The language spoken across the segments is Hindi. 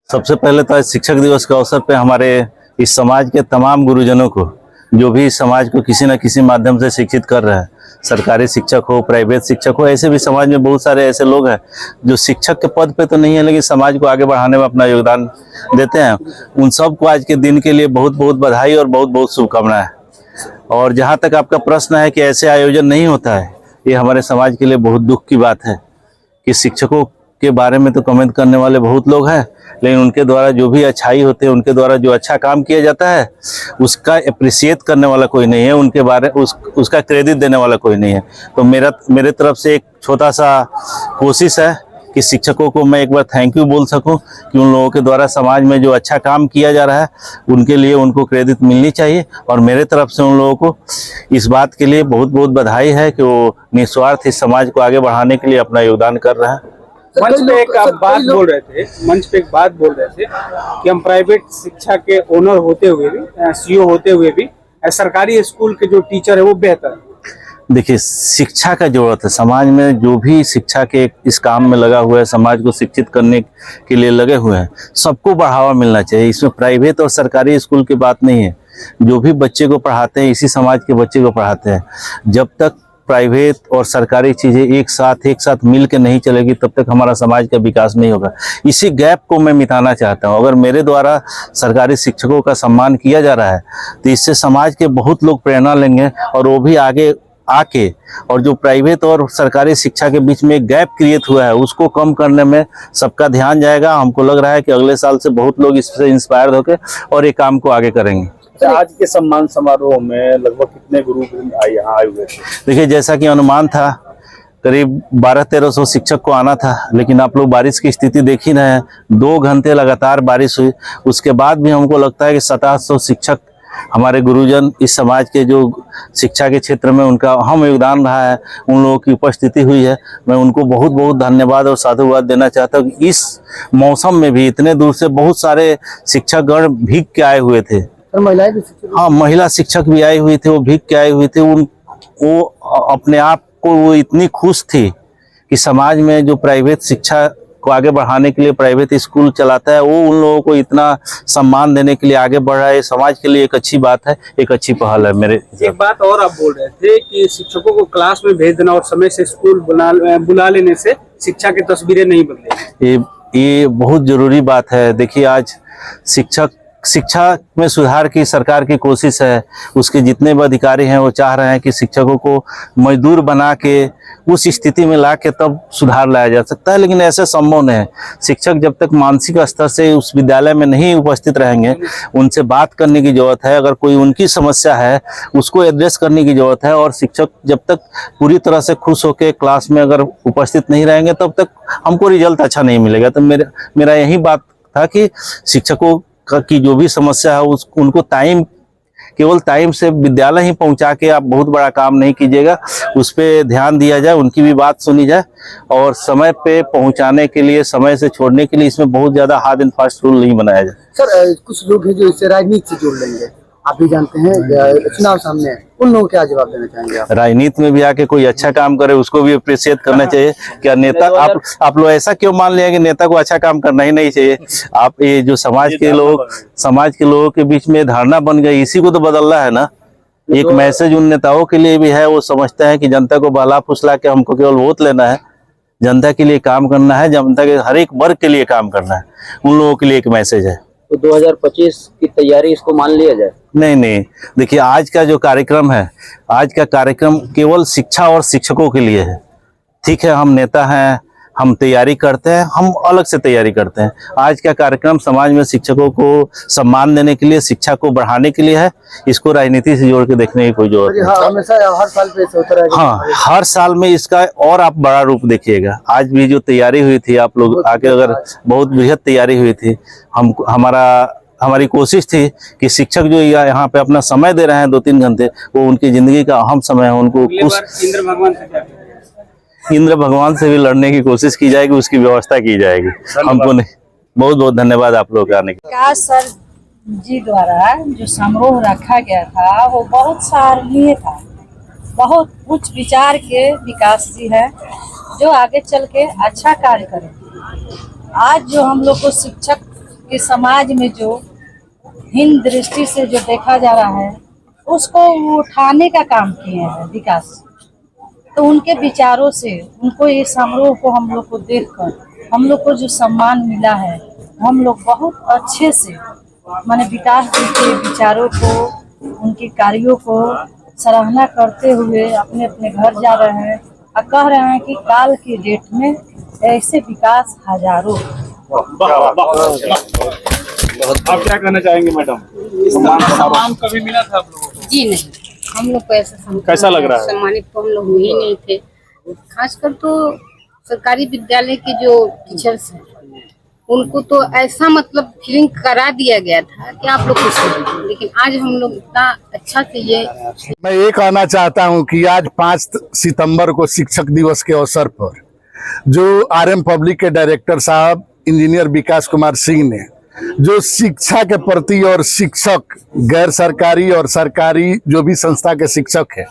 सबसे पहले तो आज शिक्षक दिवस के अवसर पे हमारे इस समाज के तमाम गुरुजनों को, जो भी इस समाज को किसी न किसी माध्यम से शिक्षित कर रहे हैं, सरकारी शिक्षक हो, प्राइवेट शिक्षक हो, ऐसे भी समाज में बहुत सारे ऐसे लोग हैं जो शिक्षक के पद पे तो नहीं है लेकिन समाज को आगे बढ़ाने में अपना योगदान देते हैं। उन सबको आज के दिन के लिए बहुत बहुत बधाई और बहुत बहुत शुभकामनाएं। और जहाँ तक आपका प्रश्न है कि ऐसे आयोजन नहीं होता है, ये हमारे समाज के लिए बहुत दुख की बात है कि शिक्षकों के बारे में तो कमेंट करने वाले बहुत लोग हैं, लेकिन उनके द्वारा जो भी अच्छाई होते हैं, उनके द्वारा जो अच्छा काम किया जाता है, उसका अप्रिशिएट करने वाला कोई नहीं है, उनके बारे उसका क्रेडिट देने वाला कोई नहीं है। तो मेरे तरफ से एक छोटा सा कोशिश है कि शिक्षकों को मैं एक बार थैंक यू बोल सकूं कि उन लोगों के द्वारा समाज में जो अच्छा काम किया जा रहा है उनके लिए उनको क्रेडिट मिलनी चाहिए। और मेरे तरफ से उन लोगों को इस बात के लिए बहुत बहुत बधाई है कि वो निस्वार्थ इस समाज को आगे बढ़ाने के लिए अपना योगदान कर रहे हैं। मंच पे एक बात बोल रहे थे कि हम प्राइवेट शिक्षा के ओनर होते हुए भी, सीईओ होते हुए भी, सरकारी स्कूल के जो टीचर है वो बेहतर है। देखिए, शिक्षा का जरूरत है समाज में। जो भी शिक्षा के इस काम में लगा हुआ है, समाज को शिक्षित करने के लिए लगे हुए हैं, सबको बढ़ावा मिलना चाहिए। इसमें प्राइवेट और सरकारी स्कूल की बात नहीं है। जो भी बच्चे को पढ़ाते हैं, इसी समाज के बच्चे को पढ़ाते हैं। जब तक प्राइवेट और सरकारी चीज़ें एक साथ मिल के नहीं चलेगी, तब तक हमारा समाज का विकास नहीं होगा। इसी गैप को मैं मिटाना चाहता हूँ। अगर मेरे द्वारा सरकारी शिक्षकों का सम्मान किया जा रहा है तो इससे समाज के बहुत लोग प्रेरणा लेंगे और वो भी आगे आके, और जो प्राइवेट और सरकारी शिक्षा के बीच में एक गैप क्रिएट हुआ है उसको कम करने में सबका ध्यान जाएगा। हमको लग रहा है कि अगले साल से बहुत लोग इससे इंस्पायर होकर और ये काम को आगे करेंगे। आज के सम्मान समारोह में लगभग कितने गुरु यहाँ आए हुए थे? देखिए, जैसा कि अनुमान था, करीब 1200-1300 शिक्षक को आना था, लेकिन आप लोग बारिश की स्थिति देख ही रहे हैं। 2 घंटे लगातार बारिश हुई, उसके बाद भी हमको लगता है कि 2700 शिक्षक, हमारे गुरुजन, इस समाज के जो शिक्षा के क्षेत्र में उनका अहम योगदान रहा है, उन लोगों की उपस्थिति हुई है। मैं उनको बहुत बहुत धन्यवाद और साधुवाद देना चाहता हूँ कि इस मौसम में भी इतने दूर से बहुत सारे शिक्षकगण भीग के आए हुए थे। महिलाएं भी, हाँ, महिला शिक्षक भी आई हुई थी, वो भीग के आई हुई थी। वो अपने आप को वो इतनी खुश थी कि समाज में जो प्राइवेट शिक्षा को आगे बढ़ाने के लिए प्राइवेट स्कूल चलाता है, वो उन लोगों को इतना सम्मान देने के लिए आगे बढ़ रहा है। समाज के लिए एक अच्छी बात है, एक अच्छी पहल है। मेरे एक बात और आप बोल रहे थे कि शिक्षकों को क्लास में भेज देना और समय से स्कूल बुला लेने से शिक्षा की तस्वीरें नहीं बदलेगी। ये बहुत जरूरी बात है। देखिए, आज शिक्षा में सुधार की सरकार की कोशिश है। उसके जितने भी अधिकारी हैं वो चाह रहे हैं कि शिक्षकों को मजदूर बना के उस स्थिति में ला के तब सुधार लाया जा सकता है, लेकिन ऐसे संभव नहीं है। शिक्षक जब तक मानसिक स्तर से उस विद्यालय में नहीं उपस्थित रहेंगे, उनसे बात करने की जरूरत है। अगर कोई उनकी समस्या है उसको एड्रेस करने की जरूरत है। और शिक्षक जब तक पूरी तरह से खुश होकर क्लास में अगर उपस्थित नहीं रहेंगे, तब तक हमको रिजल्ट अच्छा नहीं मिलेगा। तो मेरा यही बात था कि शिक्षकों की जो भी समस्या है उनको केवल टाइम से विद्यालय ही पहुंचा के आप बहुत बड़ा काम नहीं कीजिएगा, उस पर ध्यान दिया जाए, उनकी भी बात सुनी जाए और समय पे पहुंचाने के लिए, समय से छोड़ने के लिए इसमें बहुत ज्यादा हार्ड एंड फास्ट रूल नहीं बनाया जाए। सर, कुछ लोग हैं जो इससे राजनीति से जुड़ लेंगे, आप भी जानते हैं, चुनाव सामने है, उन लोगों को क्या जवाब देना चाहेंगे आप? राजनीति में भी आके कोई अच्छा काम करे उसको भी अप्रिशिएट करना चाहिए। क्या नेता, आप लोग ऐसा क्यों मान लिया कि नेता को अच्छा काम करना ही नहीं चाहिए? आप ये जो समाज के लोगों के बीच में धारणा बन गई, इसी को तो बदलना है ना। एक मैसेज उन नेताओं के लिए भी है, वो समझते हैं कि जनता को बहला फुसला के हमको केवल वोट लेना है, जनता के लिए काम करना है, जनता के हर एक वर्ग के लिए काम करना है। उन लोगों के लिए एक मैसेज है। तो 2025 की तैयारी इसको मान लिया जाए? नहीं, देखिए, आज का जो कार्यक्रम है, आज का कार्यक्रम केवल शिक्षा और शिक्षकों के लिए है। ठीक है, हम नेता हैं, हम तैयारी करते हैं, हम अलग से तैयारी करते हैं। आज का कार्यक्रम समाज में शिक्षकों को सम्मान देने के लिए, शिक्षा को बढ़ाने के लिए है। इसको राजनीति से जोड़ के देखने की कोई जरूरत नहीं। हमेशा हर साल पे ऐसा होता रहेगा। हाँ, हर साल में इसका और आप बड़ा रूप देखिएगा। आज भी जो तैयारी हुई थी, आप लोग आके अगर बहुत बृहद तैयारी हुई थी, हमारी कोशिश थी कि शिक्षक जो यहाँ पे अपना समय दे रहे हैं 2-3 घंटे, वो उनकी जिंदगी का अहम समय है। उनको इंद्र भगवान से भी लड़ने की कोशिश की जाएगी, उसकी व्यवस्था की जाएगी। हमको नहीं, बहुत बहुत धन्यवाद आप लोग आने के। विकास सर जी द्वारा जो समारोह रखा गया था वो बहुत सराहनीय था। बहुत उच्च विचार के विकास जी है जो आगे चल के अच्छा कार्य करें। आज जो हम लोग को शिक्षक कि समाज में जो हीन दृष्टि से जो देखा जा रहा है उसको वो उठाने का काम किए हैं विकास। तो उनके विचारों से उनको ये समारोह को हम लोग को देखकर हम लोग को जो सम्मान मिला है हम लोग बहुत अच्छे से माने विकास जी के विचारों को उनके कार्यों को सराहना करते हुए अपने अपने घर जा रहे हैं और कह रहे हैं कि काल की डेट में ऐसे विकास हजारों। आप क्या कहना चाहेंगे मैडम? सम्मान कभी मिला था आप लोगों को? जी नहीं, हम लोग को ऐसा कैसा लग रहा है? सम्मानित तो हम लोग हुए ही नहीं थे। खासकर तो सरकारी विद्यालय के जो टीचर्स हैं उनको तो ऐसा मतलब फीलिंग करा दिया गया था कि आप लोग कुछ नहीं, लेकिन आज हम लोग इतना अच्छा से ये मैं ये कहना चाहता हूं कि आज 5 सितंबर को शिक्षक दिवस के अवसर पर जो आरएम पब्लिक के डायरेक्टर साहब इंजीनियर विकास कुमार सिंह ने जो शिक्षा के प्रति और शिक्षक गैर सरकारी और सरकारी जो भी संस्था के शिक्षक है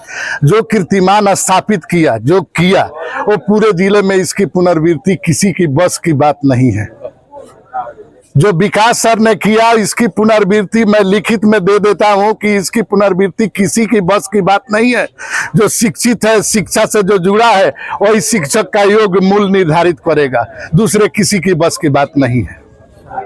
जो कीर्तिमान स्थापित किया जो किया वो पूरे जिले में इसकी पुनर्वृत्ति किसी की बस की बात नहीं है। जो विकास सर ने किया इसकी पुनर्वृत्ति मैं लिखित में दे देता हूं कि इसकी पुनर्वृत्ति किसी की बस की बात नहीं है। जो शिक्षित है शिक्षा से जो जुड़ा है वही शिक्षक का योग्य मूल्य निर्धारित करेगा, दूसरे किसी की बस की बात नहीं है।